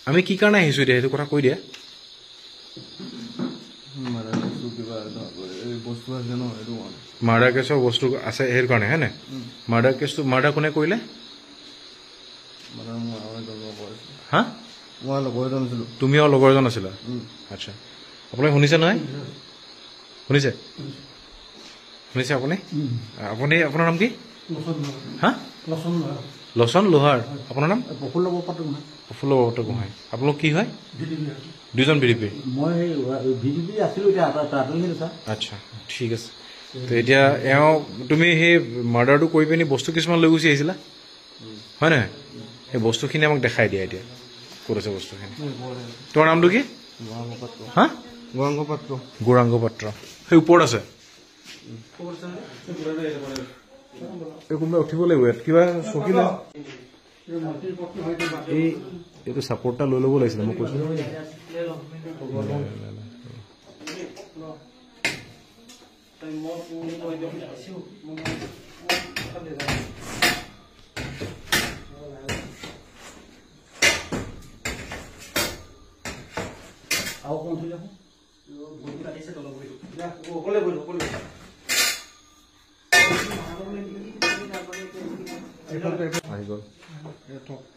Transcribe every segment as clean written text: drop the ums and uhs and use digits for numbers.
আমি কি কাৰণে আহিছোঁ এতিয়া সেইটো কথা কৈ দিয়া মাৰ্ডাৰ কেছৰ বস্তু আছে সেইটো কাৰণে হয় নাই মাৰ্ডাৰ কেছটো মাৰ্ডাৰ কোনে কৰিলে হা তুমি আৰু লগৰ এজন আছিলা আচ্ছা আপুনি শুনিছে নহয় শুনিছে শুনিছে আপুনি আপুনি আপোনাৰ নাম কি হা লচন লোহাৰ আপোনাৰ নাম প্ৰফুল্ল বৰপাত্ৰ গোহাঁই আপোনালোক কি হয় দুজন বিডিপি আচ্ছা ঠিক আছে তো এতিয়া এওঁ তুমি সেই মাৰ্ডাৰটো কৰি পিনি বস্তু কিছুমান লৈ গুচি আহিছিলা হয় নহয় সেই বস্তুখিনি আমাক দেখাই দিয়া এতিয়া ক'ত আছে বস্তুখিনি তোমাৰ নামটো কি হা গৌৰাংগ পাত্ৰ সেই ওপৰত আছে কোনোবাই উঠিব লাগিব ইয়াত কিবা চকী নাই এইটো ছাপৰ্টটা লৈ ল'ব লাগিছিলে মই কৈছোঁ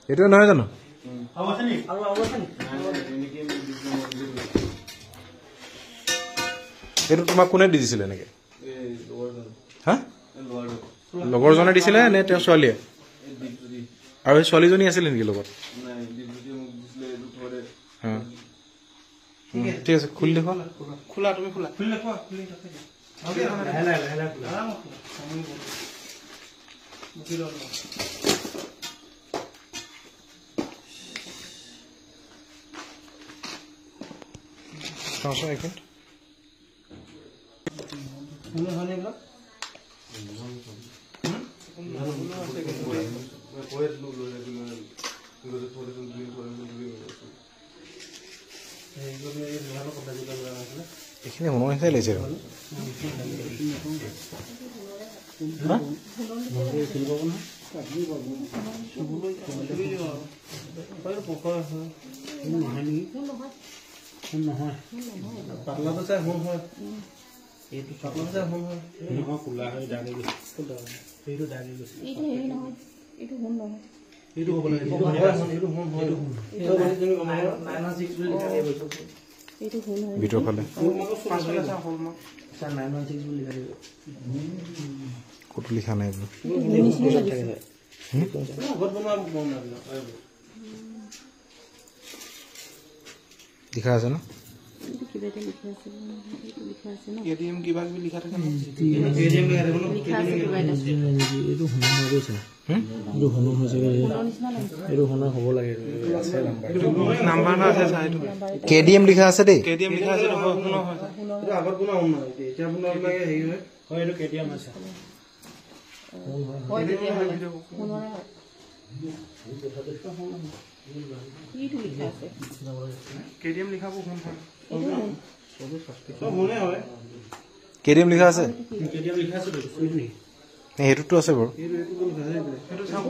এইটোৱে নহয় জানো এইটো তোমাক কোনে দি দিছিলে এনেকে হা লগৰজনে দিছিলে নে তেওঁ ছোৱালীয়ে আৰু সেই ছোৱালীজনী আছিলে নেকি লগত ঠিক আছে খুলি দেখুৱা খোলা তুমি খোলা খুলি দেখুৱা এখন এইখিনি মনৰ নিচিনাই লাগিছে পাতলাটো চাই হোম হয় এইটো পাতলাটো চাই হোম হয় নহয় কোলা হৈ দাগি গৈছে এইটো দাগি গৈছে এইটো হেৰি নহয় এইটো হোম নহয় এইটো হ'ব লাগে এইটো হোম হয় এইটো তুমি 916 বুলি লিখা গৈছে এইটো হোম হয় ভিতৰ ফালে পাছফালে চা হোম চা 916 বুলি লিখা দিব কত লিখা নাই এইটো বহুত বনোৱা বন না লিখা আছে না কিবাতে লিখা আছে না কেডিএম কিবা কি লিখা থাকে না কেডিএম লিখা আছে কিবা এইটো হন হৈ গৈছে এইটো হন হৈছে এইটো হন হ'ব লাগে আছে নাম্বাৰ না আছে চাইটো কেডিএম লিখা আছে দেই কেডিএম লিখা আছে হন হয় এইটো আগত কোনা হন নহয় এতিয়া আপোনাৰ লাগে হেৰি হয় হয় এইটো কেডিএম আছে হয় কেডিএম হন হয় এইটো লিখা আছে কেডিএম লিখাব কোন হয় সব মনে হয় কেডিএম লিখা আছে কেডিএম লিখা আছে তো এইটো সেইটোতো আছে বাৰু এইটো চাব